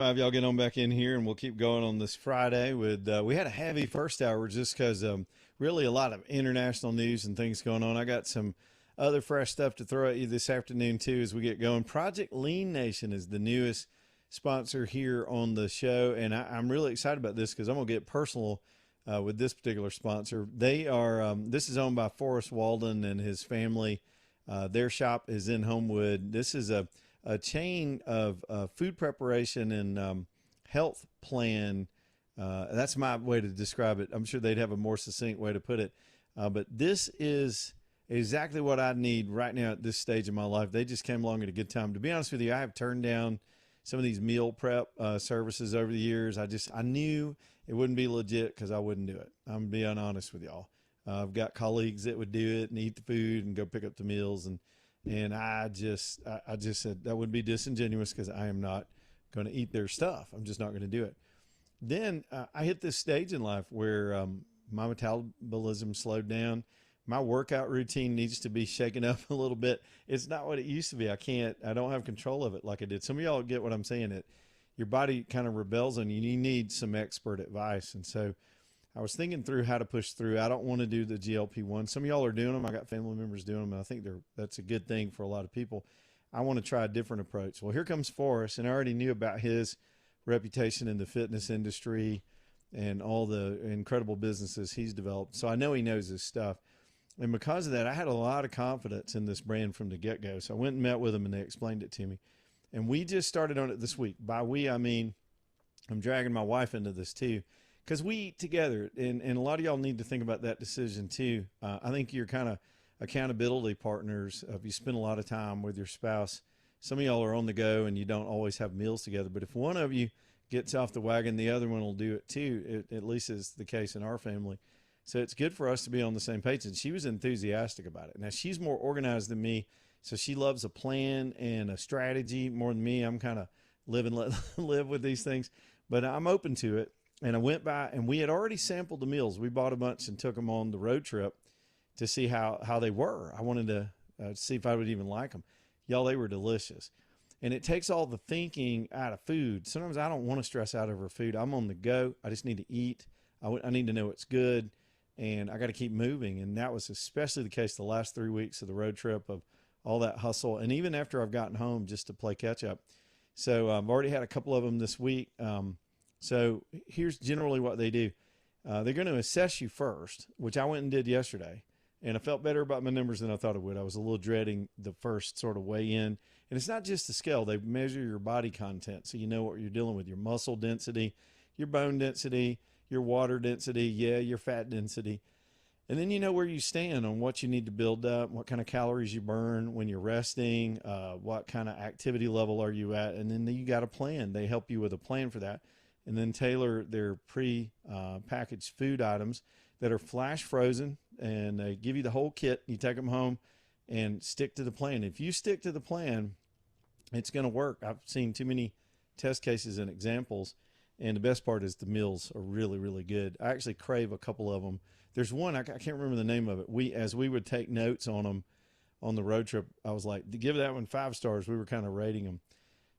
Have y'all get on back in here, and we'll keep going on this Friday. With we had a heavy first hour just because really a lot of international news and things going on. I got some other fresh stuff to throw at you this afternoon too as we get going. Project Lean Nation is the newest sponsor here on the show, and I'm really excited about this because I'm gonna get personal with this particular sponsor. They are this is owned by Forrest Walden and his family. Their shop is in Homewood. This is a chain of food preparation and health plan. That's my way to describe it. I'm sure they'd have a more succinct way to put it. But this is exactly what I need right now at this stage of my life. They just came along at a good time. To be honest with you, I have turned down some of these meal prep services over the years. I knew it wouldn't be legit because I wouldn't do it. I'm being honest with y'all. I've got colleagues that would do it and eat the food and go pick up the meals, and I just said that would be disingenuous because I am not going to eat their stuff. I'm just not going to do it. Then I hit this stage in life where my metabolism slowed down. My workout routine needs to be shaken up a little bit. It's not what it used to be. I don't have control of it like I did. Some of y'all get what I'm saying. Your body kind of rebels on you. You need some expert advice. And so I was thinking through how to push through. I don't want to do the GLP-1. Some of y'all are doing them. I got family members doing them, and I think that's a good thing for a lot of people. I want to try a different approach. Well, here comes Forrest, and I already knew about his reputation in the fitness industry and all the incredible businesses he's developed. So I know he knows his stuff. And because of that, I had a lot of confidence in this brand from the get-go. So I went and met with them, and they explained it to me. And we just started on it this week. By we, I mean I'm dragging my wife into this too, because we eat together, and a lot of y'all need to think about that decision too. I think you're kind of accountability partners. If you spend a lot of time with your spouse, some of y'all are on the go and you don't always have meals together. But if one of you gets off the wagon, the other one will do it too. At least is the case in our family. So it's good for us to be on the same page. And she was enthusiastic about it. Now she's more organized than me, so she loves a plan and a strategy more than me. I'm kind of live and let live with these things, but I'm open to it. And I went by, and we had already sampled the meals. We bought a bunch and took them on the road trip to see how they were. I wanted to see if I would even like them. Y'all, they were delicious. And it takes all the thinking out of food. Sometimes I don't want to stress out over food. I'm on the go. I just need to eat. I need to know it's good, and I got to keep moving. And that was especially the case the last 3 weeks of the road trip, of all that hustle. And even after I've gotten home, just to play catch up. So I've already had a couple of them this week. So here's generally what they do. They're going to assess you first, which I went and did yesterday. And I felt better about my numbers than I thought I would. I was a little dreading the first sort of weigh in. And it's not just the scale. They measure your body content, so you know what you're dealing with: your muscle density, your bone density, your water density, your fat density. And then you know where you stand on what you need to build up, what kind of calories you burn when you're resting, what kind of activity level are you at. And then you got a plan. They help you with a plan for that. And then tailor their pre-packaged food items that are flash frozen, and they give you the whole kit. You take them home and stick to the plan. If you stick to the plan, it's going to work. I've seen too many test cases and examples, and the best part is the meals are really, really good. I actually crave a couple of them. There's one, I can't remember the name of it. As we would take notes on them on the road trip, I was like, to give that one 5 stars. We were kind of rating them.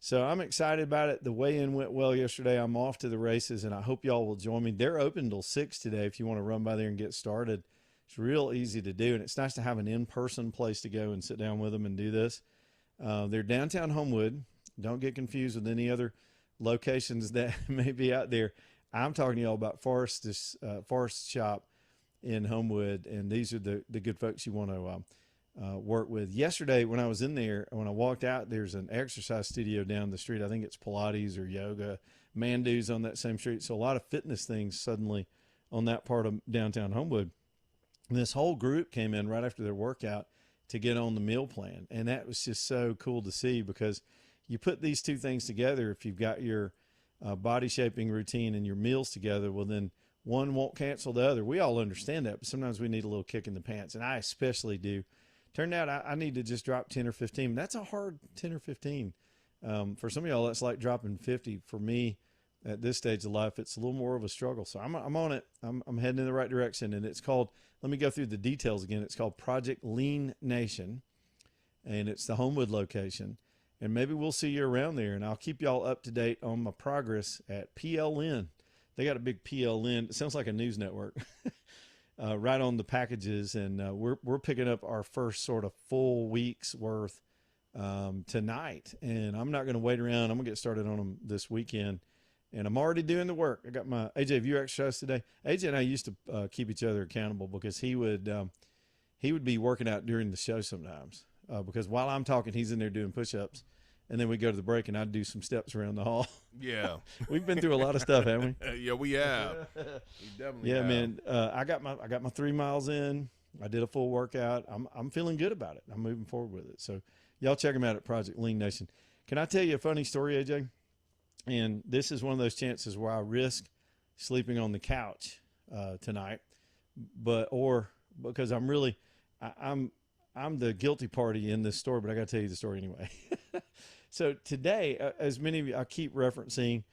So I'm excited about it. The weigh-in went well yesterday. I'm off to the races, and I hope y'all will join me. They're open till 6 today if you want to run by there and get started. It's real easy to do, and it's nice to have an in-person place to go and sit down with them and do this. They're downtown Homewood. Don't get confused with any other locations that may be out there. I'm talking to y'all about Forrest's shop in Homewood, and these are the good folks you want to work with. Yesterday, when I was in there, when I walked out, there's an exercise studio down the street. I think it's Pilates or yoga. Mandu's on that same street. So a lot of fitness things suddenly on that part of downtown Homewood. And this whole group came in right after their workout to get on the meal plan. And that was just so cool to see, because you put these two things together. If you've got your body shaping routine and your meals together, well, then one won't cancel the other. We all understand that, but sometimes we need a little kick in the pants, and I especially do. Turned out I need to just drop 10 or 15. That's a hard 10 or 15. For some of y'all, that's like dropping 50. For me, at this stage of life, it's a little more of a struggle. So I'm on it. I'm heading in the right direction, and it's called, let me go through the details again. It's called Project Lean Nation, and it's the Homewood location. and maybe we'll see you around there. And I'll keep y'all up to date on my progress at PLN. They got a big PLN. It sounds like a news network. Right on the packages, and we're picking up our first sort of full week's worth tonight. And I'm not going to wait around. I'm going to get started on them this weekend. And I'm already doing the work. I got my AJ, have you exercised today? AJ and I used to keep each other accountable because he would be working out during the show sometimes. Because while I'm talking, he's in there doing push-ups, and then we go to the break, and I'd do some steps around the hall. Yeah, we've been through a lot of stuff, haven't we? Yeah, we have. We definitely have. Man. I got my 3 miles in. I did a full workout. I'm feeling good about it. I'm moving forward with it. So y'all check them out at Project Lean Nation. Can I tell you a funny story, AJ? And this is one of those chances where I risk sleeping on the couch tonight, or because I'm the guilty party in this story, but I got to tell you the story anyway. So today, as many of you, I keep referencing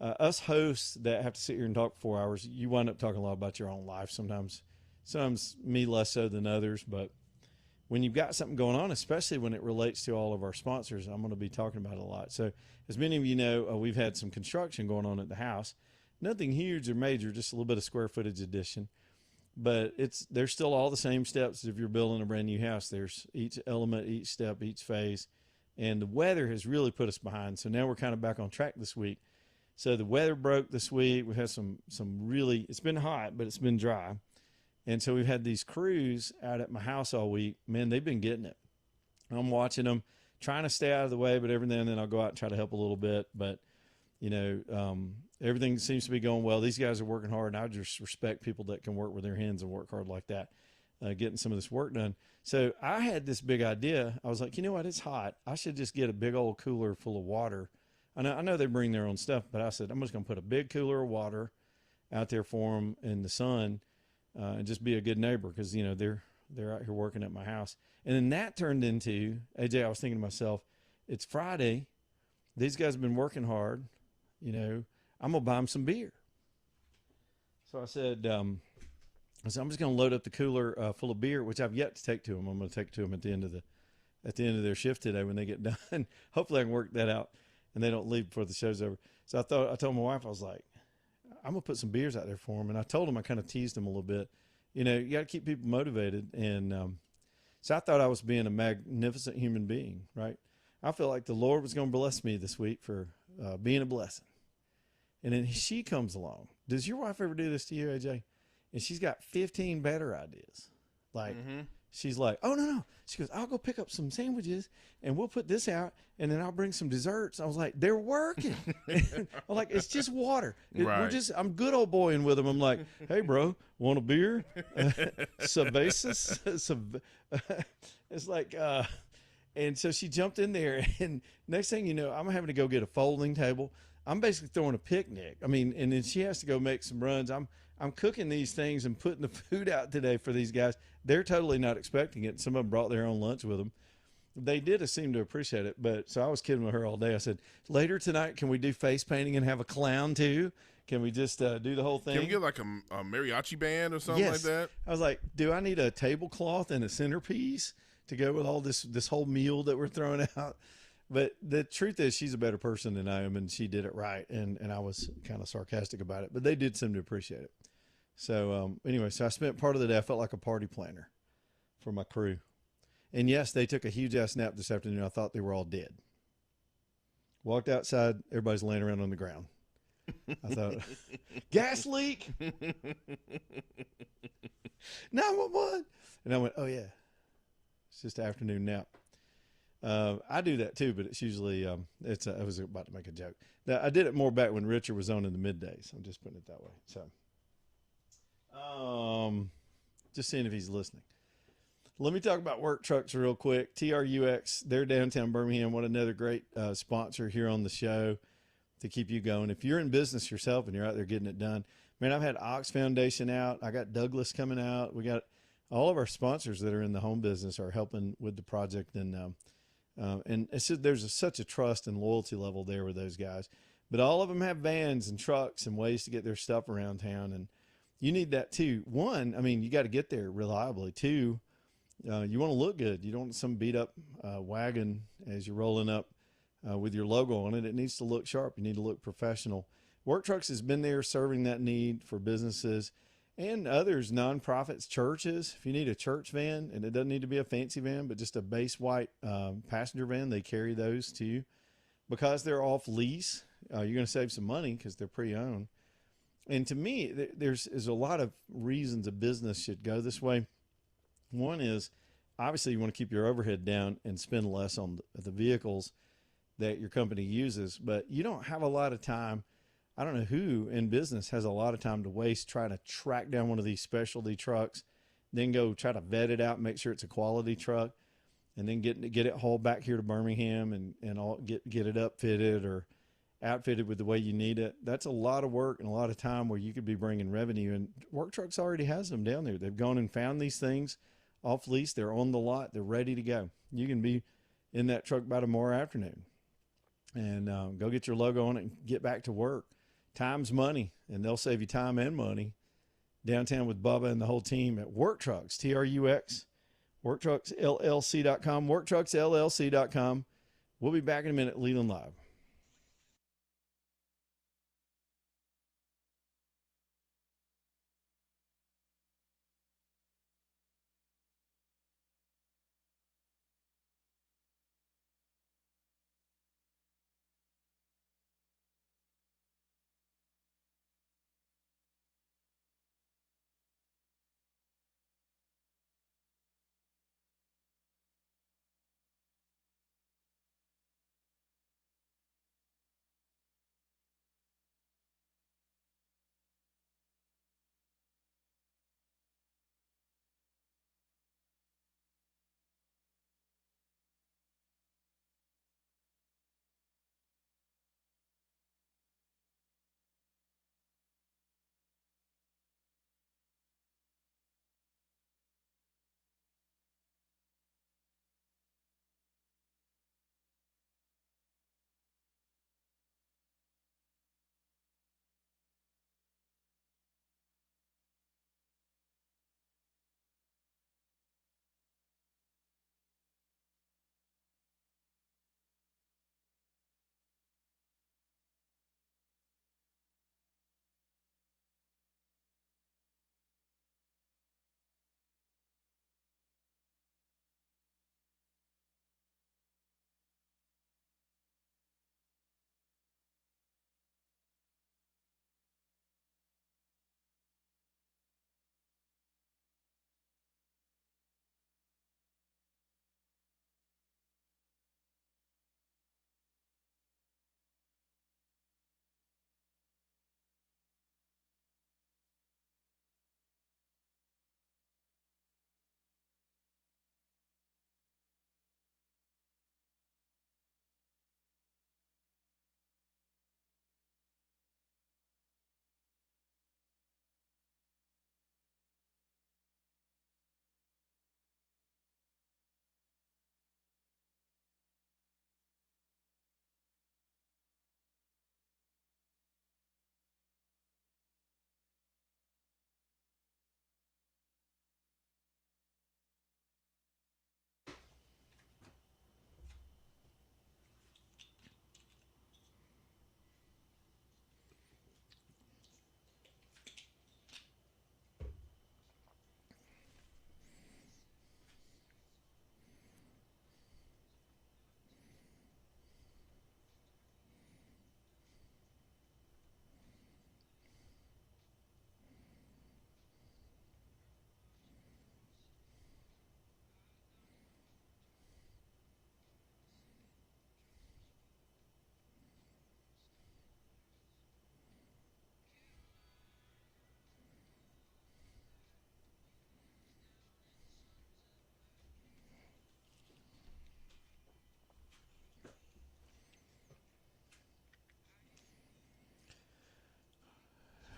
us hosts that have to sit here and talk for 4 hours. You wind up talking a lot about your own life sometimes me less so than others. But when you've got something going on, especially when it relates to all of our sponsors, I'm going to be talking about it a lot. So as many of you know, we've had some construction going on at the house. Nothing huge or major, just a little bit of square footage addition. But there's still all the same steps as if you're building a brand new house. There's each element, each step, each phase. And the weather has really put us behind. So now we're kind of back on track this week. So the weather broke this week. We've had some really, it's been hot, but it's been dry. And so we've had these crews out at my house all week. Man, they've been getting it. I'm watching them, trying to stay out of the way, but every now and then I'll go out and try to help a little bit. But, everything seems to be going well. These guys are working hard, and I just respect people that can work with their hands and work hard like that, getting some of this work done. So I had this big idea. I was like, you know what? It's hot. I should just get a big old cooler full of water. I know they bring their own stuff, but I said, I'm just going to put a big cooler of water out there for them in the sun and just be a good neighbor because, they're out here working at my house. And then that turned into, AJ, I was thinking to myself, it's Friday. These guys have been working hard. I'm going to buy them some beer. So I said, I'm just going to load up the cooler full of beer, which I've yet to take to them. I'm going to take it to them at the end of their shift today when they get done. Hopefully I can work that out and they don't leave before the show's over. So I told my wife, I was like, I'm going to put some beers out there for them. And I told them, I kind of teased them a little bit. You got to keep people motivated. And so I thought I was being a magnificent human being, right? I felt like the Lord was going to bless me this week for being a blessing. And then she comes along. Does your wife ever do this to you, AJ? And she's got 15 better ideas. Like, she's like, oh, no. She goes, I'll go pick up some sandwiches and we'll put this out and then I'll bring some desserts. I was like, they're working. I'm like, it's just water. Right. I'm good old boying with them. I'm like, hey, bro, want a beer? Cervezas? It's like, and so she jumped in there and next thing you know, I'm having to go get a folding table. I'm basically throwing a picnic. I mean, and then she has to go make some runs. I'm cooking these things and putting the food out today for these guys. They're totally not expecting it. Some of them brought their own lunch with them. They did seem to appreciate it. But so I was kidding with her all day. I said, later tonight, can we do face painting and have a clown too? Can we just do the whole thing? Can we get like a mariachi band or something like that? I was like, do I need a tablecloth and a centerpiece to go with all this whole meal that we're throwing out? But the truth is she's a better person than I am, and she did it right. And I was kind of sarcastic about it, but they did seem to appreciate it. So anyway, so I spent part of the day, I felt like a party planner for my crew. And yes, they took a huge ass nap this afternoon. I thought they were all dead. Walked outside, everybody's laying around on the ground. I thought, gas leak. 911. And I went, oh yeah, it's just an afternoon nap. I do that too, but it's usually, I was about to make a joke. Now, I did it more back when Richard was on in the middays. I'm just putting it that way. So, just seeing if he's listening. Let me talk about Work Trucks real quick. TRUX, they're downtown Birmingham. What another great sponsor here on the show to keep you going. If you're in business yourself and you're out there getting it done, man, I've had Ox Foundation out. I got Douglas coming out. We got all of our sponsors that are in the home business are helping with the project. And it's just, there's such a trust and loyalty level there with those guys. But all of them have vans and trucks and ways to get their stuff around town. And you need that too. One, I mean, you got to get there reliably. Two, you want to look good. You don't want some beat up wagon as you're rolling up with your logo on it. It needs to look sharp. You need to look professional. Work Trucks has been there serving that need for businesses and others, nonprofits, churches. If you need a church van, and it doesn't need to be a fancy van, but just a base white passenger van, they carry those too. Because they're off lease, you're going to save some money because they're pre-owned. And to me, there's a lot of reasons a business should go this way. One is, obviously, you want to keep your overhead down and spend less on the vehicles that your company uses, but you don't have a lot of time. I don't know who in business has a lot of time to waste trying to track down one of these specialty trucks, then go try to vet it out, make sure it's a quality truck, and then get it hauled back here to Birmingham and all get it upfitted or outfitted with the way you need it. That's a lot of work and a lot of time where you could be bringing revenue. And Work Trucks already has them down there. They've gone and found these things off lease. They're on the lot. They're ready to go. You can be in that truck by tomorrow afternoon and go get your logo on it and get back to work. Time's money, and they'll save you time and money downtown with Bubba and the whole team at Work Trucks, TRUX, WorkTrucksLLC.com, WorkTrucksLLC.com. We'll be back in a minute, Leland Live.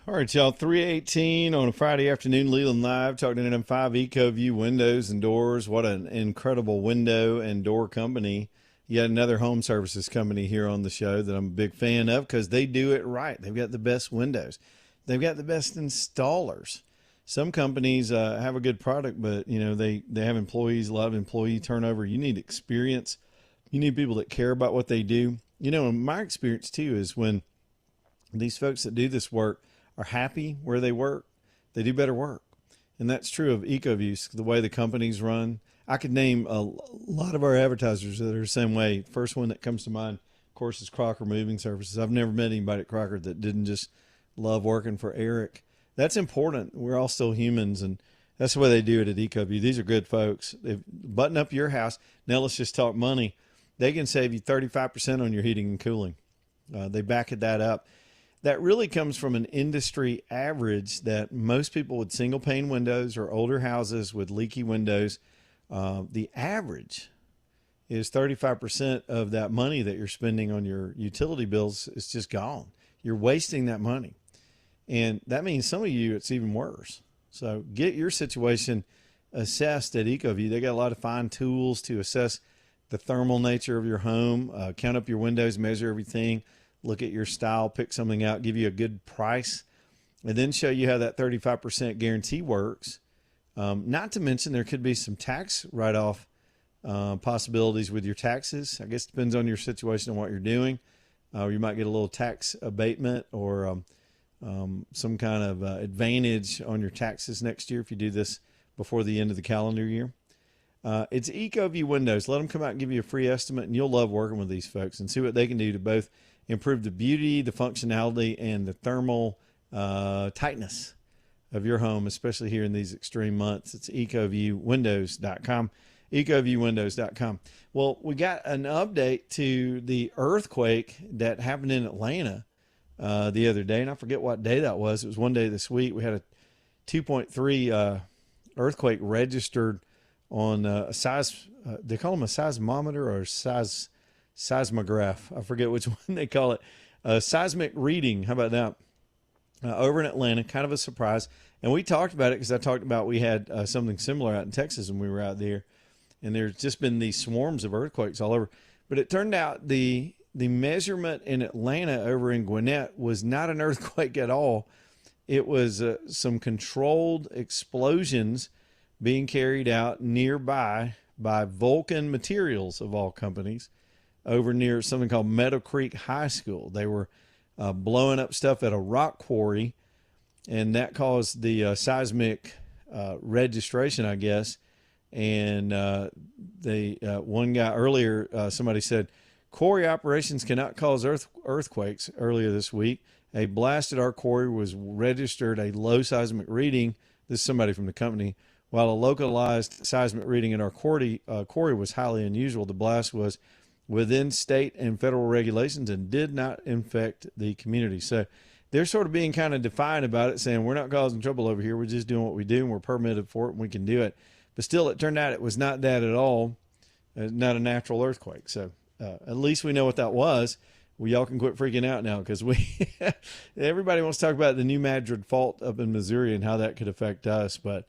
All right, y'all, 3:18 on a Friday afternoon, Leland Live, talking to M5 EcoView Windows and Doors. What an incredible window and door company. Yet another home services company here on the show that I'm a big fan of because they do it right. They've got the best windows. They've got the best installers. Some companies have a good product, but, you know, they have employees, a lot of employee turnover. You need experience You need people that care about what they do. You know, in my experience too is when these folks that do this work are happy where they work, they do better work. And that's true of EcoView, the way the companies run. I could name a lot of our advertisers that are the same way. First one that comes to mind, of course, is Crocker Moving Services. I've never met anybody at Crocker that didn't just love working for Eric. That's important. We're all still humans, and that's the way they do it at EcoView. These are good folks. They button up your house. Now let's just talk money. They can save you 35% on your heating and cooling. They back that up. That really comes from an industry average that most people with single pane windows or older houses with leaky windows, the average is 35% of that money that you're spending on your utility bills is just gone. You're wasting that money. And that means some of you, it's even worse. So get your situation assessed at EcoView. They got a lot of fine tools to assess the thermal nature of your home, count up your windows, measure everything, look at your style, pick something out, give you a good price, and then show you how that 35% guarantee works. Not to mention there could be some tax write-off possibilities with your taxes. I guess it depends on your situation and what you're doing. You might get a little tax abatement or some kind of advantage on your taxes next year if you do this before the end of the calendar year. It's EcoView Windows. Let them come out and give you a free estimate, and you'll love working with these folks and see what they can do to both improve the beauty, the functionality, and the thermal tightness of your home, especially here in these extreme months. It's ecoviewwindows.com, ecoviewwindows.com. Well, we got an update to the earthquake that happened in Atlanta the other day, and I forget what day that was. It was one day this week. We had a 2.3 earthquake registered on a size, they call them a seismometer or seismograph. I forget which one they call it. Seismic reading. How about that? Over in Atlanta, kind of a surprise. And we talked about it because I talked about we had something similar out in Texas when we were out there. And there's just been these swarms of earthquakes all over. But it turned out the measurement in Atlanta over in Gwinnett was not an earthquake at all. It was some controlled explosions being carried out nearby by Vulcan Materials, of all companies, over near something called Meadow Creek High School. They were blowing up stuff at a rock quarry, and that caused the seismic registration, I guess. And one guy earlier, somebody said, quarry operations cannot cause earthquakes. Earlier this week, a blast at our quarry was registered a low seismic reading. This is somebody from the company. While a localized seismic reading in our quarry was highly unusual, the blast was within state and federal regulations and did not infect the community. So they're sort of being kind of defiant about it, saying we're not causing trouble over here. We're just doing what we do, and we're permitted for it, and we can do it. But still, it turned out it was not that at all, not a natural earthquake. So at least we know what that was. Well, y'all can quit freaking out now because everybody wants to talk about the New Madrid fault up in Missouri and how that could affect us. But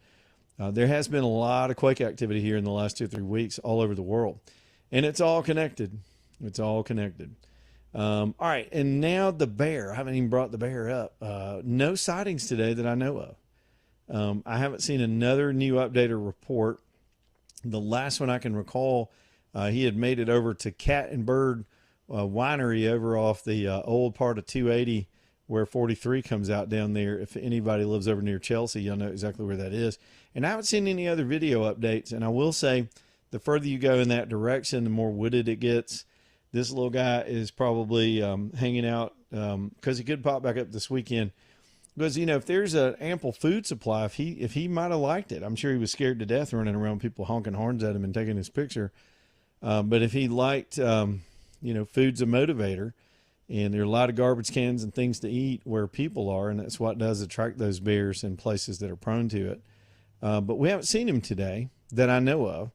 there has been a lot of quake activity here in the last 2 or 3 weeks all over the world. And it's all connected. It's all connected. All right, and now the bear. I haven't even brought the bear up. No sightings today that I know of. I haven't seen another new updated report. The last one I can recall, he had made it over to Cat and Bird Winery over off the old part of 280 where 43 comes out down there. If anybody lives over near Chelsea, you'll know exactly where that is. And I haven't seen any other video updates. And I will say, the further you go in that direction, the more wooded it gets. This little guy is probably hanging out because he could pop back up this weekend. Because, you know, if there's an ample food supply, if he might have liked it, I'm sure he was scared to death running around people honking horns at him and taking his picture. But if he liked, food's a motivator, and there are a lot of garbage cans and things to eat where people are, and that's what does attract those bears in places that are prone to it. But we haven't seen him today that I know of.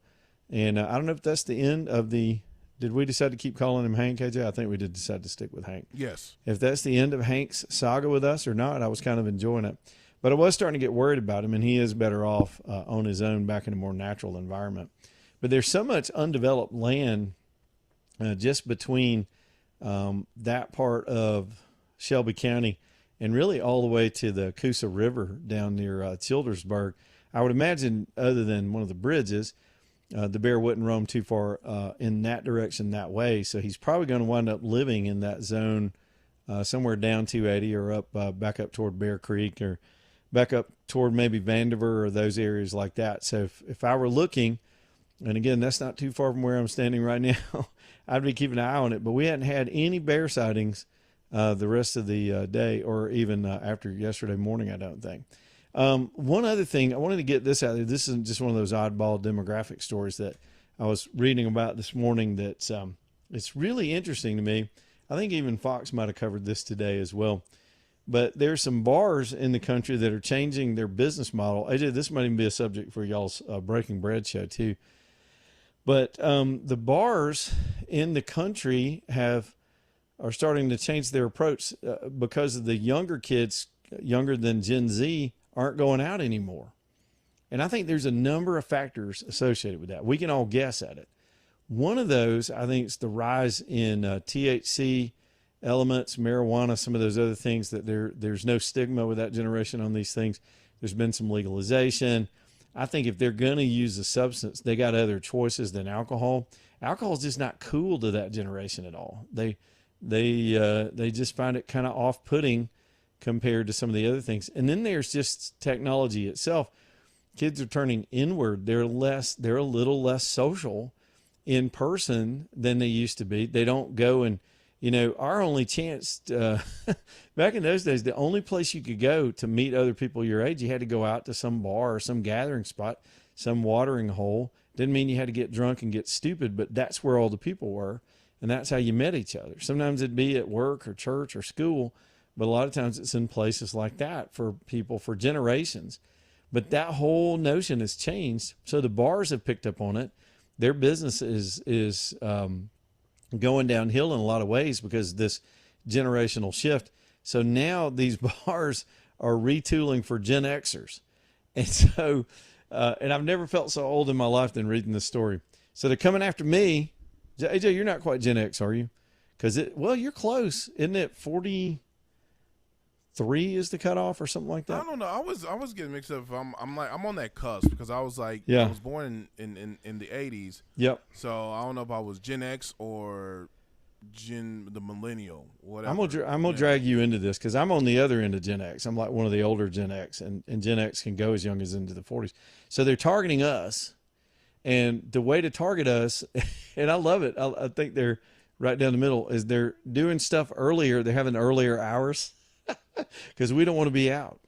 And I don't know if that's the end of the... Did we decide to keep calling him Hank, AJ? I think we did decide to stick with Hank. Yes. If that's the end of Hank's saga with us or not, I was kind of enjoying it. But I was starting to get worried about him, and he is better off on his own back in a more natural environment. But there's so much undeveloped land just between that part of Shelby County and really all the way to the Coosa River down near Childersburg. I would imagine, other than one of the bridges, the bear wouldn't roam too far in that direction that way. So he's probably going to wind up living in that zone somewhere down 280 or up back up toward Bear Creek or back up toward maybe Vandiver or those areas like that. So if I were looking, and again, that's not too far from where I'm standing right now, I'd be keeping an eye on it. But we hadn't had any bear sightings the rest of the day or even after yesterday morning, I don't think. One other thing, I wanted to get this out there. This isn't just one of those oddball demographic stories that I was reading about this morning that it's really interesting to me. I think even Fox might have covered this today as well. But there's some bars in the country that are changing their business model. AJ, this might even be a subject for y'all's Breaking Bread show too. But the bars in the country are starting to change their approach because of the younger kids, younger than Gen Z, aren't going out anymore. And I think there's a number of factors associated with that. We can all guess at it. One of those, I think, is the rise in THC elements, marijuana, some of those other things that there's no stigma with that generation on these things. There's been some legalization. I think if they're going to use a substance, they got other choices than alcohol. Alcohol is just not cool to that generation at all. They just find it kind of off-putting compared to some of the other things. And then there's just technology itself. Kids are turning inward. They're a little less social in person than they used to be. They don't go and, our only chance back in those days, the only place you could go to meet other people your age, you had to go out to some bar or some gathering spot, some watering hole. Didn't mean you had to get drunk and get stupid, but that's where all the people were. And that's how you met each other. Sometimes it'd be at work or church or school, but a lot of times it's in places like that for people for generations. But that whole notion has changed. So the bars have picked up on it. Their business is going downhill in a lot of ways because of this generational shift. So now these bars are retooling for Gen Xers. And so, and I've never felt so old in my life than reading this story. So they're coming after me. AJ, you're not quite Gen X, are you? Because you're close. Isn't it 43 is the cutoff or something like that? I don't know. I was getting mixed up. I'm on that cusp because I was like, yeah. I was born in the 80s. Yep. So I don't know if I was Gen X or the millennial, whatever. I'm gonna drag you into this because I'm on the other end of Gen X. I'm like one of the older Gen X, and Gen X can go as young as into the 40s. So they're targeting us. And the way to target us, and I love it, I think they're right down the middle, is they're doing stuff earlier. They're having earlier hours because we don't want to be out.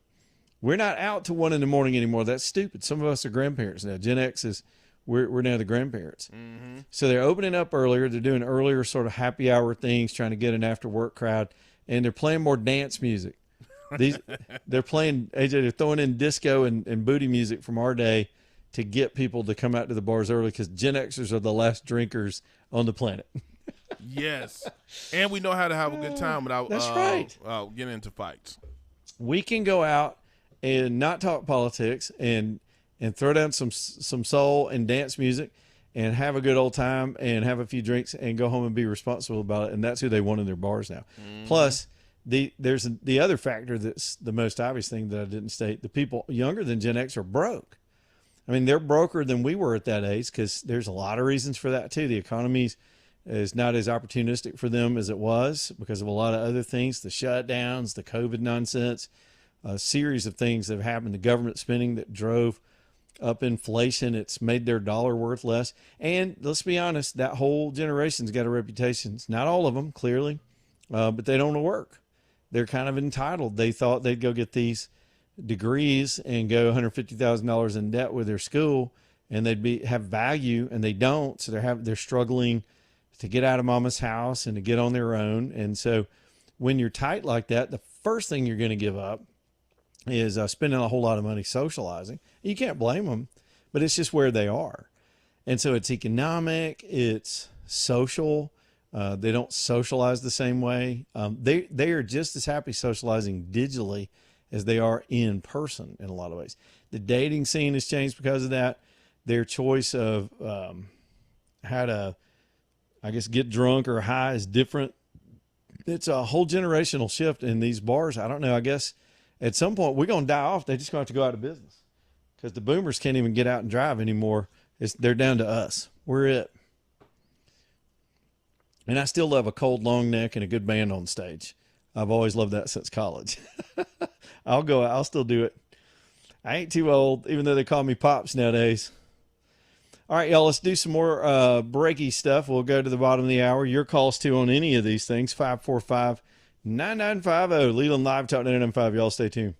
We're not out till 1 a.m. anymore. That's stupid. Some of us are grandparents now. Gen X is, we're now the grandparents. Mm-hmm. So they're opening up earlier. They're doing earlier sort of happy hour things, trying to get an after work crowd. And they're playing more dance music. They're playing, AJ, they're throwing in disco and booty music from our day to get people to come out to the bars early because Gen Xers are the last drinkers on the planet. Yes. And we know how to have a good time without getting into fights. We can go out and not talk politics and throw down some soul and dance music and have a good old time and have a few drinks and go home and be responsible about it. And that's who they want in their bars now. Mm-hmm. Plus, there's the other factor that's the most obvious thing that I didn't state. The people younger than Gen X are broke. I mean, they're broker than we were at that age because there's a lot of reasons for that too. The economy is not as opportunistic for them as it was because of a lot of other things, the shutdowns, the COVID nonsense, a series of things that have happened, the government spending that drove up inflation. It's made their dollar worth less. And let's be honest, that whole generation's got a reputation. It's not all of them, clearly, but they don't want to work. They're kind of entitled. They thought they'd go get these degrees and go $150,000 in debt with their school and they'd have value, and they don't. So they're struggling to get out of mama's house and to get on their own. And so when you're tight like that, the first thing you're going to give up is spending a whole lot of money socializing. You can't blame them, but it's just where they are. And so it's economic, it's social. They don't socialize the same way. They are just as happy socializing digitally as they are in person in a lot of ways. The dating scene has changed because of that. Their choice of how to, I guess, get drunk or high is different. It's a whole generational shift in these bars. I don't know. I guess at some point we're going to die off. They just going to have to go out of business because the boomers can't even get out and drive anymore They're down to us. We're it. And I still love a cold long neck and a good band on stage. I've always loved that since college. I'll still do it. I ain't too old, even though they call me Pops nowadays. All right, y'all, let's do some more breaky stuff. We'll go to the bottom of the hour. Your calls, too, on any of these things, 545-9950. Leland Live, Talk 995. Y'all stay tuned.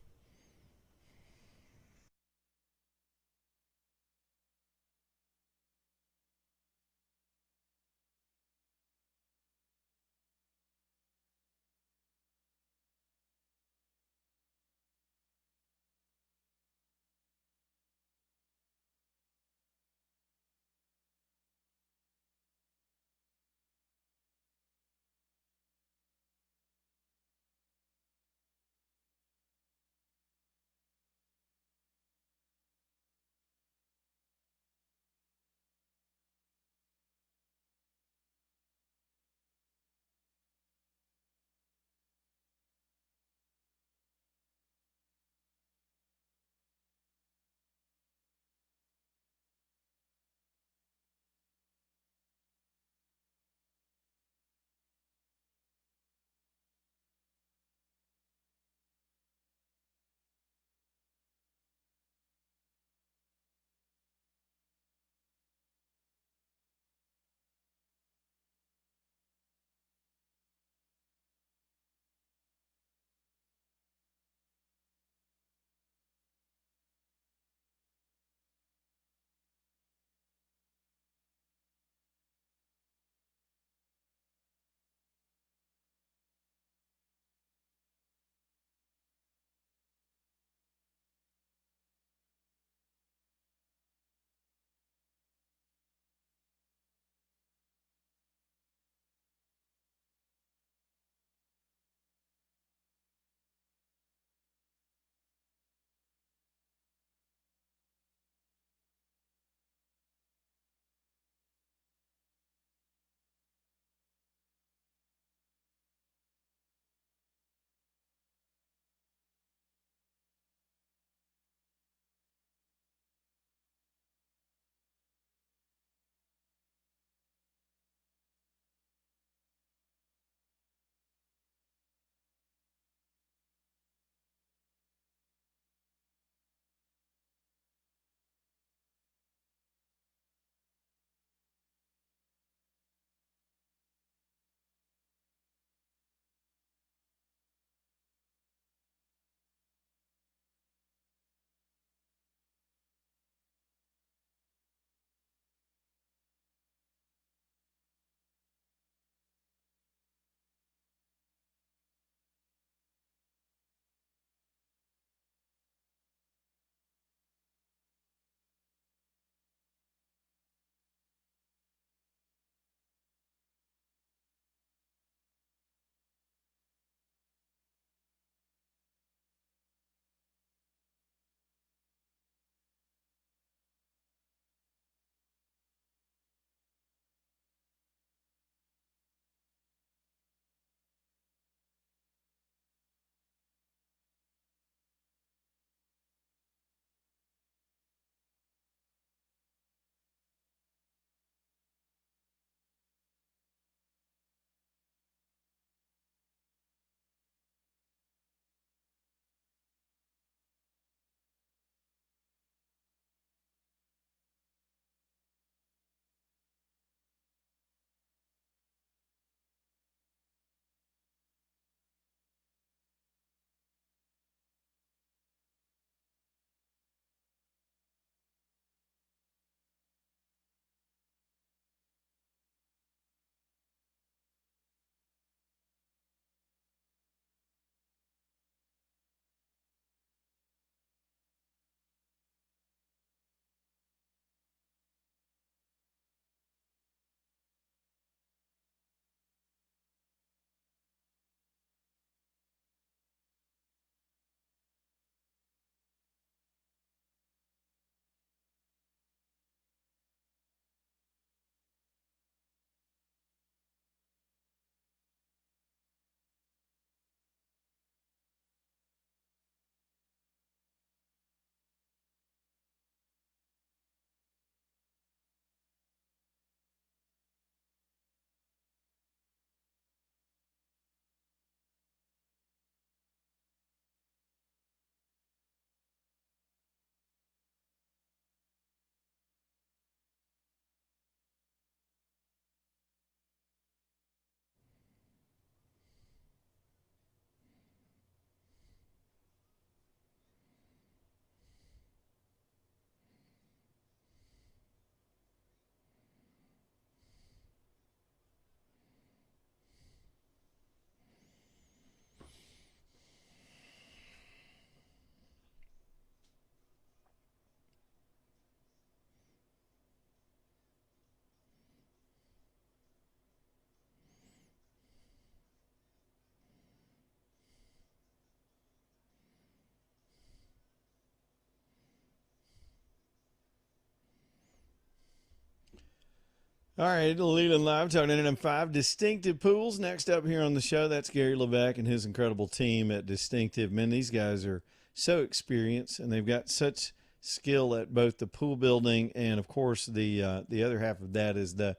All right, Leland Live, talking NM5 Distinctive Pools. Next up here on the show, that's Gary Levesque and his incredible team at Distinctive. Man, these guys are so experienced, and they've got such skill at both the pool building and, of course, the other half of that is the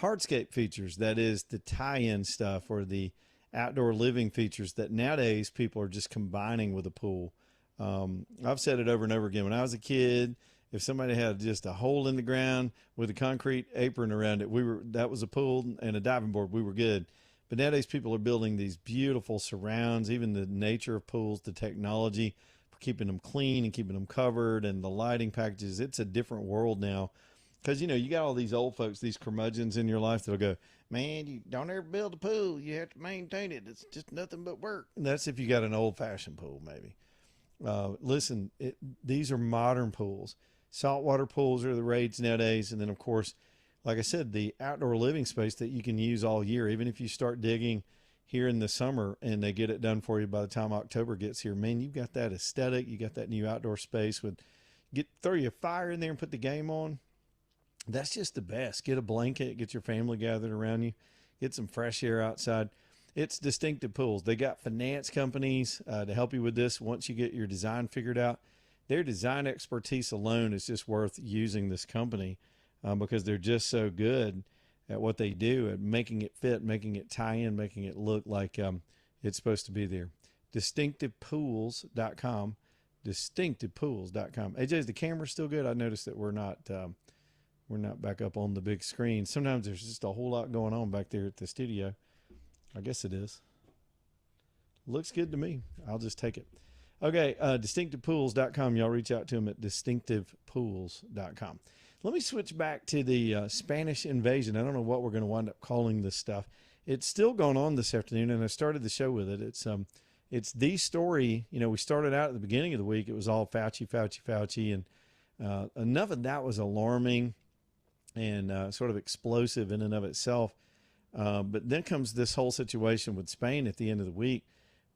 hardscape features. That is the tie-in stuff or the outdoor living features that nowadays people are just combining with a pool. I've said it over and over again. When I was a kid, if somebody had just a hole in the ground with a concrete apron around it, that was a pool and a diving board. We were good. But nowadays people are building these beautiful surrounds, even the nature of pools, the technology for keeping them clean and keeping them covered, and the lighting packages. It's a different world now. Because, you got all these old folks, these curmudgeons in your life that'll go, man, you don't ever build a pool. You have to maintain it. It's just nothing but work. And that's if you got an old-fashioned pool, maybe. Listen, these are modern pools. Saltwater pools are the rage nowadays. And then, of course, like I said, the outdoor living space that you can use all year. Even if you start digging here in the summer and they get it done for you by the time October gets here, man, you've got that aesthetic. You got that new outdoor space throw your fire in there and put the game on. That's just the best. Get a blanket, get your family gathered around you, get some fresh air outside. It's Distinctive Pools. They got finance companies to help you with this once you get your design figured out. Their design expertise alone is just worth using this company because they're just so good at what they do, at making it fit, making it tie in, making it look like it's supposed to be there. DistinctivePools.com. DistinctivePools.com. AJ, is the camera still good? I noticed that we're not back up on the big screen. Sometimes there's just a whole lot going on back there at the studio. I guess it is. Looks good to me. I'll just take it. Okay, distinctivepools.com. Y'all reach out to them at distinctivepools.com. Let me switch back to the Spanish invasion. I don't know what we're going to wind up calling this stuff. It's still going on this afternoon, and I started the show with it. It's the story. We started out at the beginning of the week. It was all Fauci, and enough of that was alarming and sort of explosive in and of itself. But then comes this whole situation with Spain at the end of the week,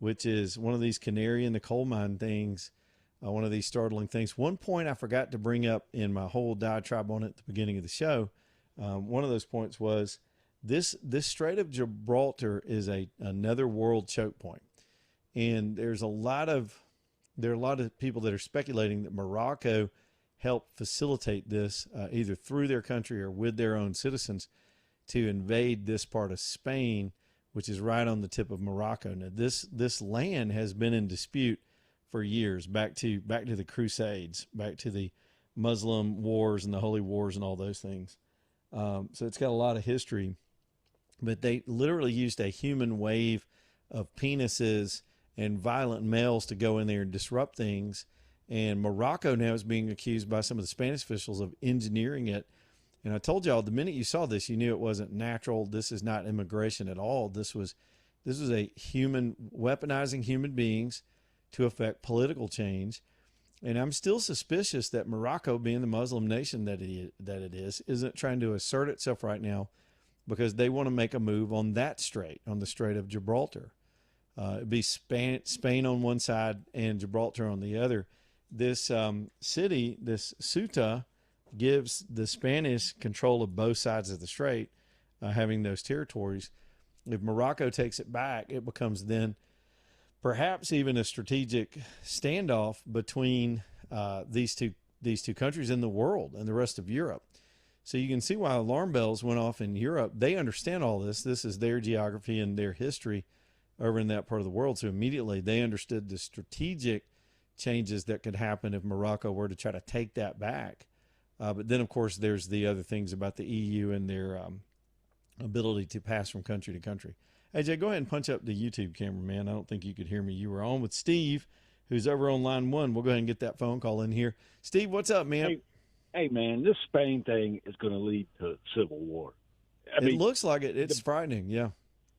which is one of these canary in the coal mine things, one of these startling things. One point I forgot to bring up in my whole diatribe on it at the beginning of the show. One of those points was this Strait of Gibraltar is another world choke point. And there are a lot of people that are speculating that Morocco helped facilitate this either through their country or with their own citizens to invade this part of Spain, which is right on the tip of Morocco. Now, this land has been in dispute for years, back to the Crusades, back to the Muslim wars and the Holy Wars and all those things. So it's got a lot of history. But they literally used a human wave of penises and violent males to go in there and disrupt things. And Morocco now is being accused by some of the Spanish officials of engineering it. And I told y'all, the minute you saw this, you knew it wasn't natural. This is not immigration at all. This was a human weaponizing human beings to affect political change. And I'm still suspicious that Morocco, being the Muslim nation that it is, isn't trying to assert itself right now because they want to make a move on that strait, on the Strait of Gibraltar. It'd be Spain on one side and Gibraltar on the other. This city, this Ceuta, gives the Spanish control of both sides of the strait, having those territories. If Morocco takes it back, it becomes then perhaps even a strategic standoff between these two countries in the world and the rest of Europe. So you can see why alarm bells went off in Europe. They understand all this. This is their geography and their history over in that part of the world. So immediately they understood the strategic changes that could happen if Morocco were to try to take that back. But then, of course, there's the other things about the EU and their ability to pass from country to country. AJ, go ahead and punch up the YouTube camera, man. I don't think you could hear me. You were on with Steve, who's over on line one. We'll go ahead and get that phone call in here. Steve, what's up, man? Hey man, this Spain thing is going to lead to civil war. I mean, looks like it. It's frightening, yeah.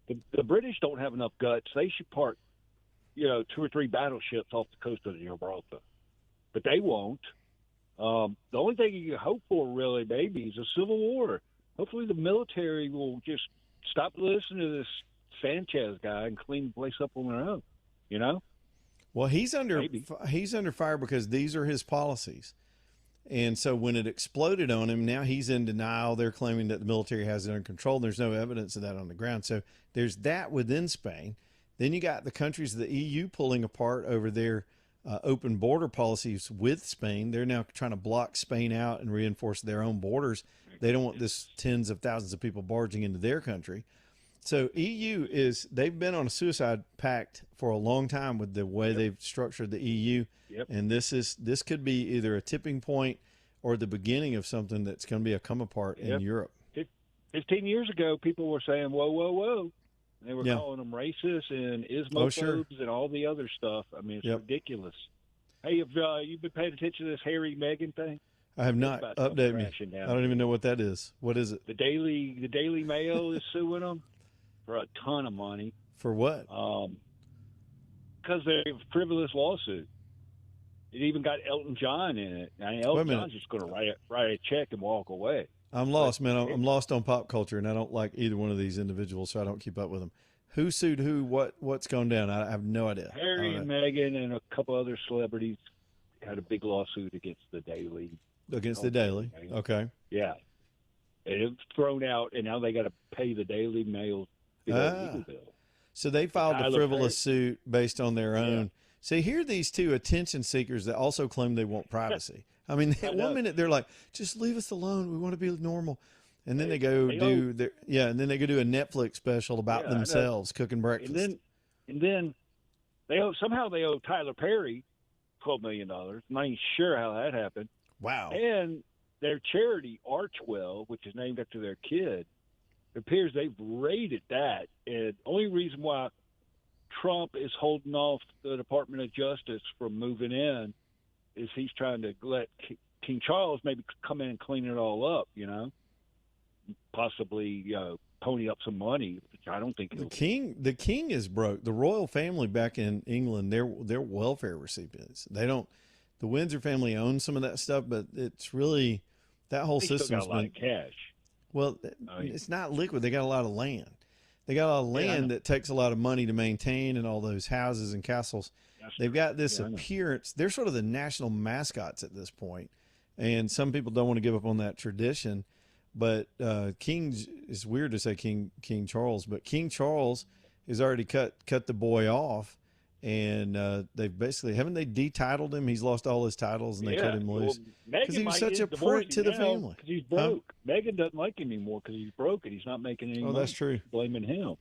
The British don't have enough guts. They should park, 2 or 3 battleships off the coast of Gibraltar. But they won't. The only thing you can hope for, really, maybe, is a civil war. Hopefully the military will just stop listening to this Sanchez guy and clean the place up on their own, Well, he's under fire because these are his policies. And so when it exploded on him, now he's in denial. They're claiming that the military has it under control. There's no evidence of that on the ground. So there's that within Spain. Then you got the countries of the EU pulling apart over their open border policies with Spain. They're now trying to block Spain out and reinforce their own borders. They don't want this tens of thousands of people barging into their country. So they've been on a suicide pact for a long time with the way they've structured the EU. Yep. And this could be either a tipping point or the beginning of something that's going to be a come apart in Europe. 15 years ago, people were saying, whoa, whoa, whoa. They were calling them racist and Ismophobes and all the other stuff. I mean, it's ridiculous. Hey, have you been paying attention to this Harry Meghan thing? I have not. Update me. I don't even know what that is. What is it? The Daily Mail is suing them for a ton of money. For what? Because they're a frivolous lawsuit. It even got Elton John in it. I mean, Elton John's just going to write a check and walk away. I'm lost, man. I'm lost on pop culture, and I don't like either one of these individuals, so I don't keep up with them. Who sued who? What's going down? I have no idea. Harry and Meghan and a couple other celebrities had a big lawsuit against the Daily. Against the Daily? Okay. Yeah. And it was thrown out, and now they got to pay the Daily Mail legal bill. So they filed a frivolous suit based on their own. Yeah. See, here are these two attention seekers that also claim they want privacy. I mean, at one minute they're like, "Just leave us alone. We want to be normal," and then they go do a Netflix special about themselves cooking breakfast. And then they owe Tyler Perry $12 million. I'm not even sure how that happened. Wow. And their charity Archwell, which is named after their kid, it appears they've raided that. And the only reason why Trump is holding off the Department of Justice from moving in is he's trying to let King Charles maybe come in and clean it all up, possibly pony up some money, which I don't think the king is broke. The royal family back in England, they're welfare recipients. They don't. The Windsor family owns some of that stuff, but it's really that whole system's got a lot of cash. Well, it's not liquid. They got a lot of land. They got a lot of land that takes a lot of money to maintain, and all those houses and castles. They've got this appearance. They're sort of the national mascots at this point, and some people don't want to give up on that tradition. But it's weird to say King Charles, but King Charles has already cut the boy off, and they've basically haven't they detitled him? He's lost all his titles, and they cut him loose because he was such a prick to the family. Because he's broke. Huh? Meghan doesn't like him anymore because he's broke and he's not making any money. Oh, that's true. Blaming him.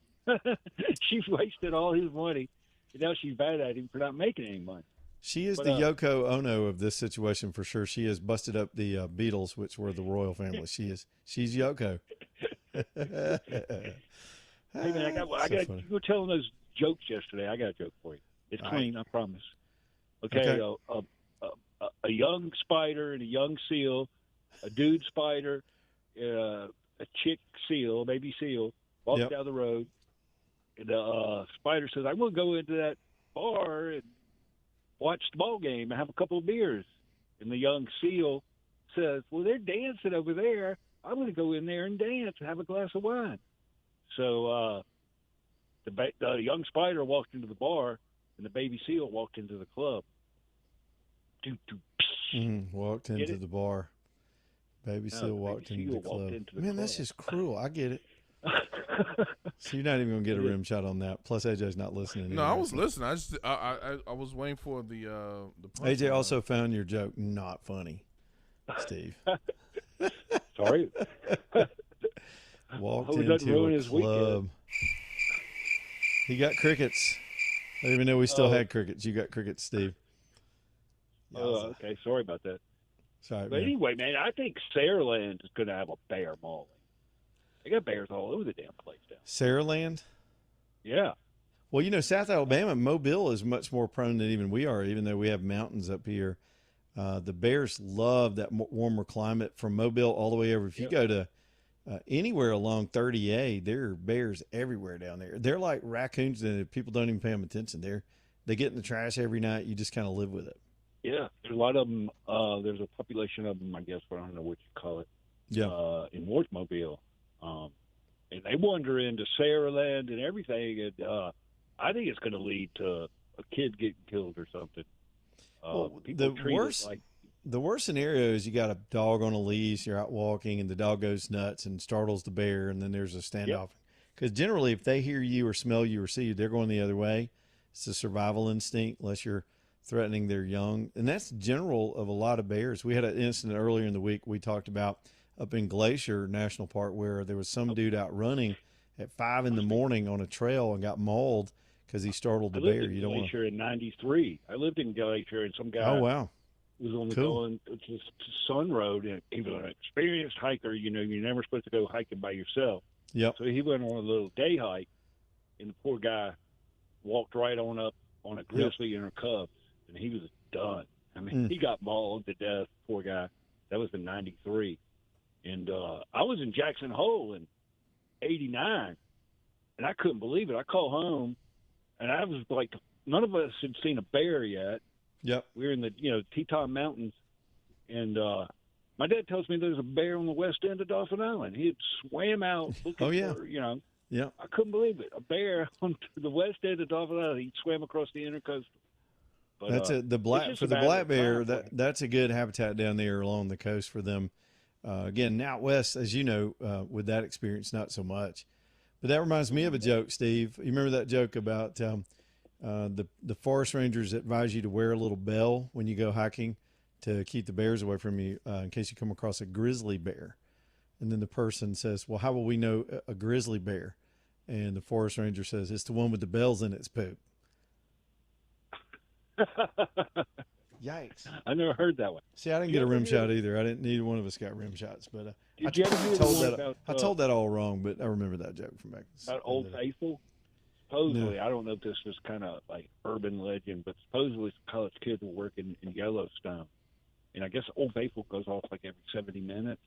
She's wasted all his money, and now she's mad at him for not making any money. She is the Yoko Ono of this situation for sure. She has busted up the Beatles, which were the royal family. She's Yoko. Hey man, you were telling those jokes yesterday. I got a joke for you. It's clean, I promise. Okay. A young spider and a young seal, a dude spider, a chick seal, baby seal, walk down the road, and the spider says, "I'm going to go into that bar and watch the ball game and have a couple of beers." And the young seal says, "Well, they're dancing over there. I'm going to go in there and dance and have a glass of wine." So the young spider walked into the bar, and the baby seal walked into the club. Walked into the bar. Baby seal walked into the club. Man, that's just cruel. I get it. So you're not even gonna get a rim shot on that. Plus, AJ's not listening. No, I was listening. I was waiting for the. AJ also found your joke not funny, Steve. Sorry. Walked into a club. Weekend. He got crickets. I didn't even know we still had crickets. You got crickets, Steve. Oh, okay. Sorry about that. Sorry, but anyway, man, I think Saraland is going to have a bear mauling. They got bears all over the damn place now. Saraland? Yeah. Well, South Alabama, Mobile is much more prone than even we are, even though we have mountains up here. The bears love that warmer climate from Mobile all the way over. If you go to anywhere along 30A, there are bears everywhere down there. They're like raccoons, and people don't even pay them attention. They get in the trash every night. You just kind of live with it. Yeah, there's a lot of them. There's a population of them, I guess, but I don't know what you call it. Yeah. In North Mobile. And they wander into Saraland and everything, and I think it's going to lead to a kid getting killed or something. The worst, the worst scenario is you got a dog on a leash, you're out walking, and the dog goes nuts and startles the bear, and then there's a standoff. Because generally, if they hear you or smell you or see you, they're going the other way. It's a survival instinct, unless you're threatening their young. And that's general of a lot of bears. We had an incident earlier in the week we talked about up in Glacier National Park where there was some dude out running at 5 in the morning on a trail and got mauled because he startled the bear. You don't want Glacier in '93. I lived in Glacier, and some guy was only going to Sun Road, and he was an experienced hiker. You know, you're never supposed to go hiking by yourself. Yep. So he went on a little day hike, and the poor guy walked right on up on a grizzly and her cubs, and he was done. I mean, he got mauled to death, poor guy. That was in '93. And I was in Jackson Hole in '89, and I couldn't believe it. I called home, and I was like, none of us had seen a bear yet. Yep. We were in the, Teton Mountains, and my dad tells me there's a bear on the west end of Dauphin Island. He had swam out looking for, Yeah. I couldn't believe it. A bear on the west end of Dauphin Island. He swam across the intercoastal. But, that's the black bear. That's a good habitat down there along the coast for them. Again, out west, as you know, with that experience, not so much. But that reminds me of a joke, Steve. You remember that joke about the forest rangers advise you to wear a little bell when you go hiking to keep the bears away from you in case you come across a grizzly bear. And then the person says, well, how will we know a grizzly bear? And the forest ranger says, it's the one with the bells in its poop. Yikes. I never heard that one. See, I didn't get a rim shot either. Neither one of us got rim shots. But I told that all wrong, but I remember that joke from back. About Old Faithful? Supposedly, I don't know if this was kind of like urban legend, but supposedly some college kids were working in Yellowstone. And I guess Old Faithful goes off like every 70 minutes.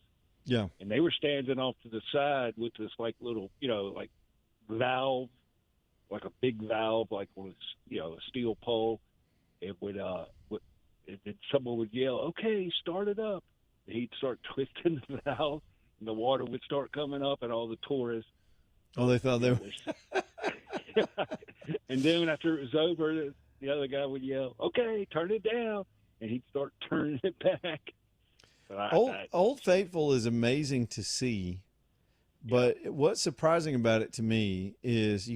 Yeah. And they were standing off to the side with this like little, like valve, like a big valve, like on a steel pole. It would, someone would yell, okay, start it up. And he'd start twisting the valve, and the water would start coming up, and all the tourists. Oh, they thought they were. And then after it was over, the other guy would yell, okay, turn it down. And he'd start turning it back. Old Faithful is amazing to see, but what's surprising about it to me is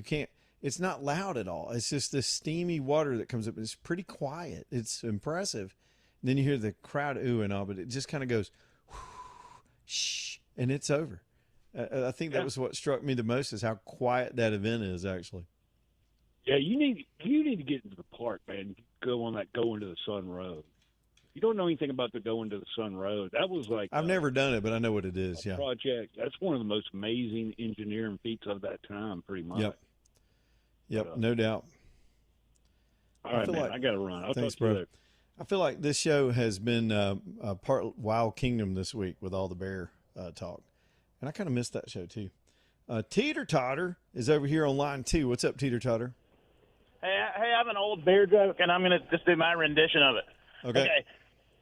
it's not loud at all. It's just this steamy water that comes up. It's pretty quiet. It's impressive. And then you hear the crowd ooh and all, but it just kind of goes, shh, and it's over. I think that was what struck me the most is how quiet that event is actually. Yeah, you need to get into the park, man. Go into the Sun Road. You don't know anything about the Going to the Sun Road. That was like I've never done it, but I know what it is. Yeah, project. That's one of the most amazing engineering feats of that time, pretty much. Yep, no doubt. All right, man. I got to run. Thanks, bro. I feel like this show has been part Wild Kingdom this week with all the bear talk, and I kind of missed that show too. Teeter Totter is over here on line 2. What's up, Teeter Totter? Hey, I have an old bear joke, and I'm going to just do my rendition of it. Okay.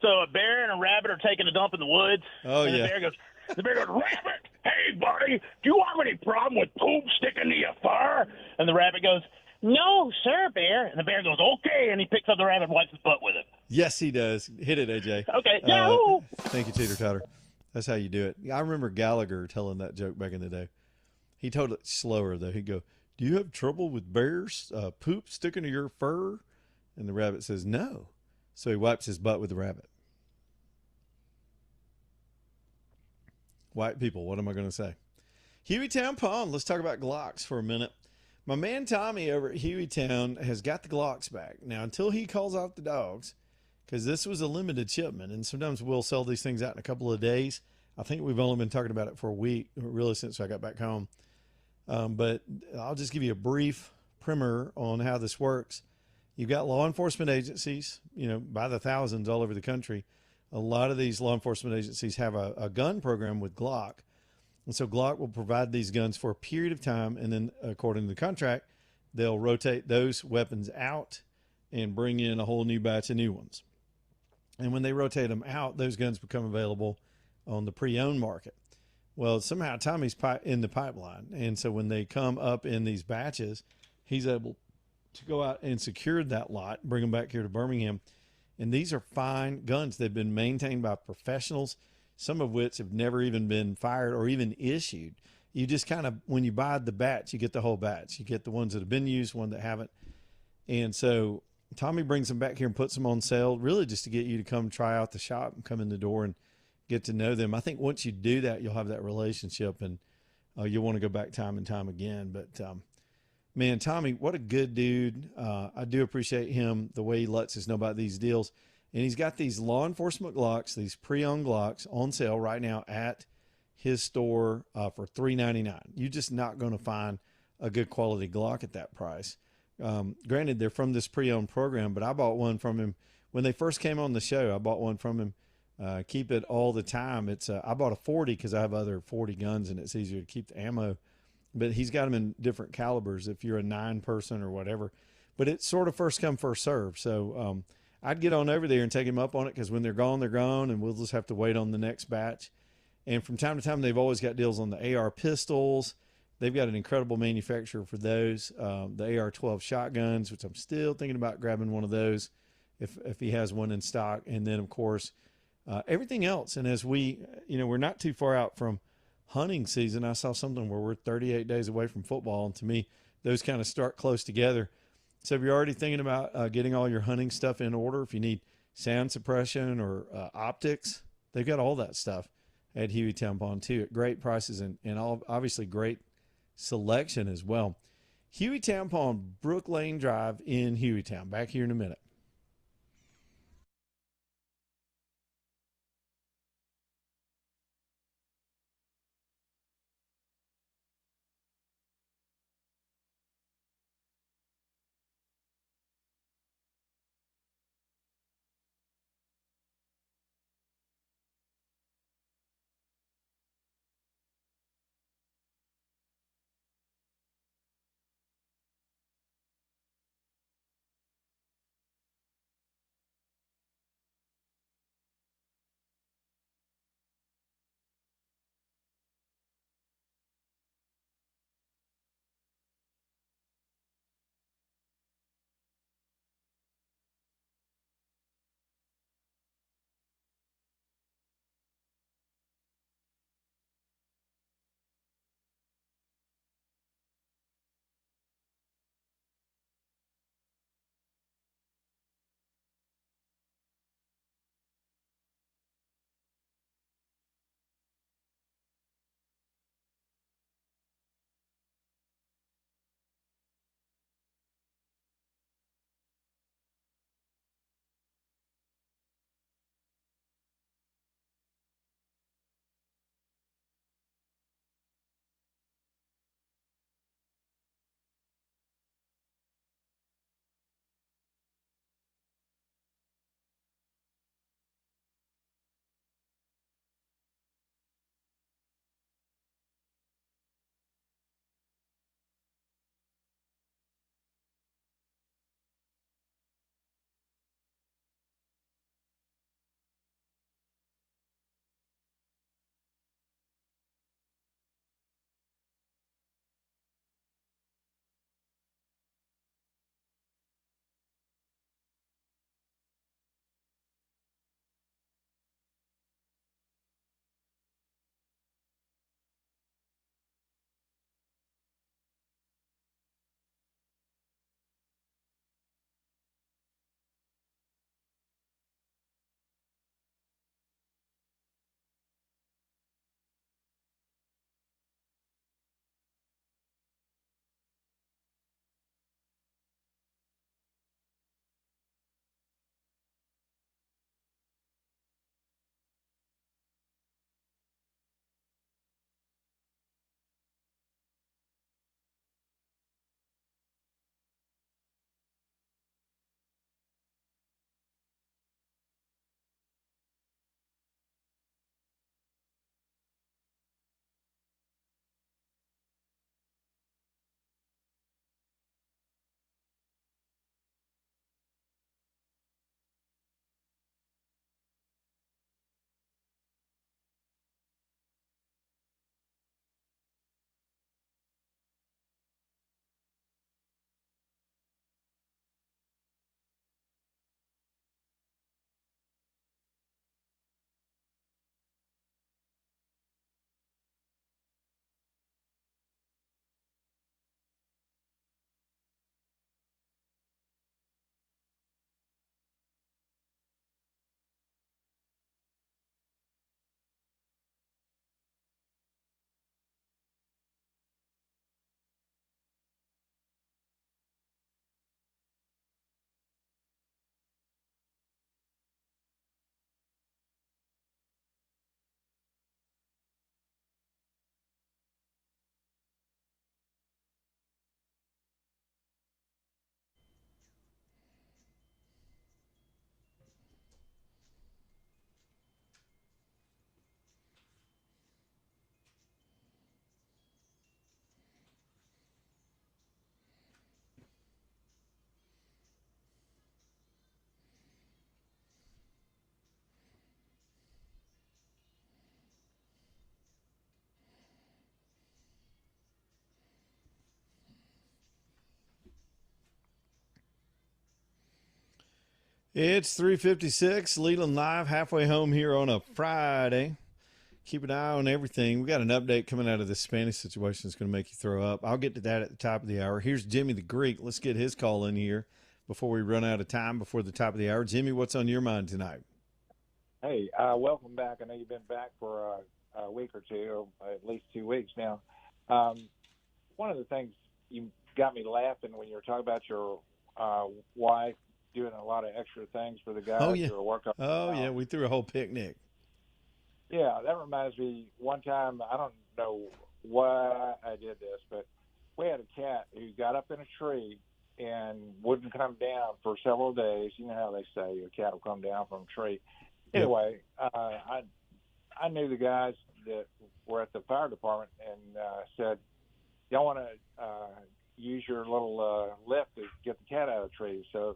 So a bear and a rabbit are taking a dump in the woods. Oh, and yeah. The bear goes, rabbit, hey, buddy, do you have any problem with poop sticking to your fur? And the rabbit goes, no, sir, bear. And the bear goes, okay, and he picks up the rabbit and wipes his butt with it. Yes, he does. Hit it, AJ. Okay, no. Thank you, Teeter Totter. That's how you do it. I remember Gallagher telling that joke back in the day. He told it slower, though. He'd go, do you have trouble with bears, poop sticking to your fur? And the rabbit says, no. So he wipes his butt with the rabbit. White people, what am I going to say? Hueytown Pond, let's talk about Glocks for a minute. My man Tommy over at Hueytown has got the Glocks back. Now, until he calls off the dogs, because this was a limited shipment, and sometimes we'll sell these things out in a couple of days. I think we've only been talking about it for a week, really since I got back home. But I'll just give you a brief primer on how this works. You've got law enforcement agencies, by the thousands all over the country. A lot of these law enforcement agencies have a gun program with Glock. And so Glock will provide these guns for a period of time. And then according to the contract, they'll rotate those weapons out and bring in a whole new batch of new ones. And when they rotate them out, those guns become available on the pre-owned market. Well, somehow Tommy's in the pipeline. And so when they come up in these batches, he's able to go out and secure that lot, bring them back here to Birmingham. And these are fine guns. They've been maintained by professionals, some of which have never even been fired or even issued. You just kind of, when you buy the batch, you get the whole batch. You get the ones that have been used, one that haven't. And so Tommy brings them back here and puts them on sale, really just to get you to come try out the shop and come in the door and get to know them. I think once you do that, you'll have that relationship, and you'll want to go back time and time again. But man, Tommy, what a good dude. I do appreciate him, the way he lets us know about these deals. And he's got these law enforcement Glocks, these pre-owned Glocks on sale right now at his store for $3.99. You're just not going to find a good quality Glock at that price. Granted, they're from this pre-owned program, but I bought one from him when they first came on the show. I bought one from him. Keep it all the time. It's I bought a 40 because I have other 40 guns, and it's easier to keep the ammo. But he's got them in different calibers if you're a 9-person or whatever. But it's sort of first come, first serve. So I'd get on over there and take him up on it, because when they're gone, and we'll just have to wait on the next batch. And from time to time, they've always got deals on the AR pistols. They've got an incredible manufacturer for those. The AR-12 shotguns, which I'm still thinking about grabbing one of those if he has one in stock. And then, of course, everything else. And as we're not too far out from hunting season. I saw something where we're 38 days away from football, and to me, those kind of start close together. So if you're already thinking about getting all your hunting stuff in order, if you need sound suppression or optics, they've got all that stuff at Hueytown Pawn too, at great prices and obviously great selection as well. Hueytown Pawn, Brook Lane Drive in Hueytown. Back here in a minute. It's 3:56, Leland Live, halfway home here on a Friday. Keep an eye on everything. We got an update coming out of this Spanish situation that's going to make you throw up. I'll get to that at the top of the hour. Here's Jimmy the Greek. Let's get his call in here before we run out of time before the top of the hour. Jimmy, what's on your mind tonight? Hey, welcome back. I know you've been back for a week or two, or at least 2 weeks now. One of the things you got me laughing when you were talking about your wife doing a lot of extra things for the guys who are working. Yeah, we threw a whole picnic. Yeah, that reminds me. One time, I don't know why I did this, but we had a cat who got up in a tree and wouldn't come down for several days. You know how they say a cat will come down from a tree. Anyway, I knew the guys that were at the fire department and said, y'all want to use your little lift to get the cat out of the tree? So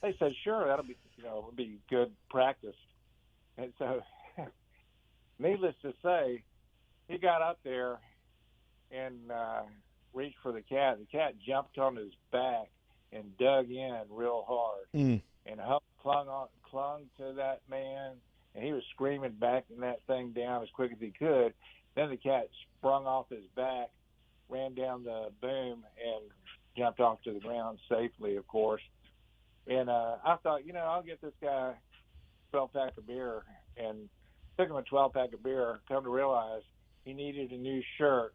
they said, sure, that'll be, it'll be good practice. And so needless to say, he got up there and reached for the cat. The cat jumped on his back and dug in real hard and clung to that man, and he was screaming, backing that thing down as quick as he could. Then the cat sprung off his back, ran down the boom, and jumped off to the ground safely, of course. And I thought, I'll get this guy a 12-pack of beer, and took him a 12-pack of beer. Come to realize he needed a new shirt,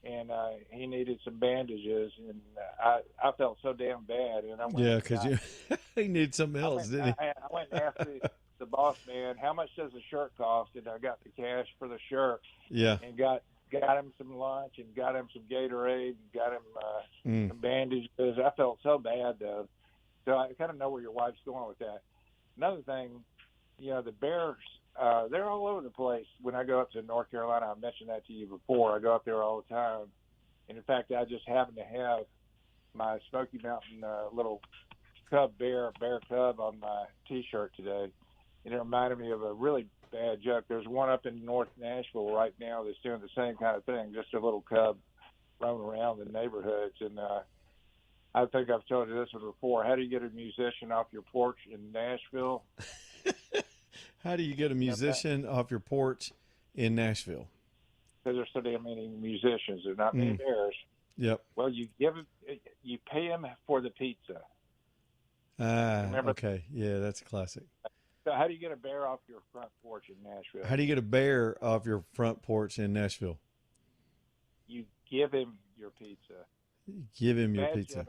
and he needed some bandages, and I felt so damn bad. And I went, because he needed something else, didn't he? I went and asked the boss man, how much does the shirt cost? And I got the cash for the shirt. Yeah. And got him some lunch and got him some Gatorade and got him some bandages. I felt so bad, though. So I kind of know where your wife's going with that. Another thing, the Bears, they're all over the place. When I go up to North Carolina, I mentioned that to you before. I go up there all the time. And, in fact, I just happen to have my Smoky Mountain little bear cub on my T-shirt today. And it reminded me of a really bad joke. There's one up in North Nashville right now that's doing the same kind of thing, just a little cub roaming around the neighborhoods. And I think I've told you this one before. How do you get a musician off your porch in Nashville? How do you get a musician off your porch in Nashville? Because there's so damn many musicians. There's not many bears. Yep. Well, you pay them for the pizza. Okay. Yeah, that's a classic. So how do you get a bear off your front porch in Nashville? How do you get a bear off your front porch in Nashville? You give him your pizza. Give him your pizza.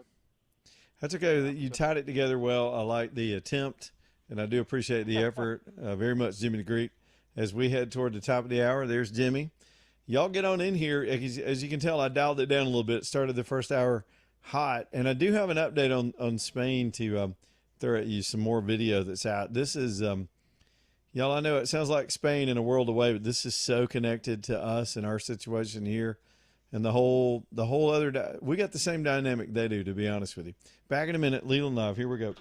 That's okay. You tied it together well. I like the attempt, and I do appreciate the effort very much, Jimmy the Greek. As we head toward the top of the hour, there's Jimmy. Y'all get on in here. As you can tell, I dialed it down a little bit. Started the first hour hot, and I do have an update on Spain to throw at you some more video that's out. This is, y'all, I know it sounds like Spain in a world away, but this is so connected to us and our situation here. And the whole other, we got the same dynamic they do, to be honest with you. Back in a minute, Leland Live. Here we go.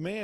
Man,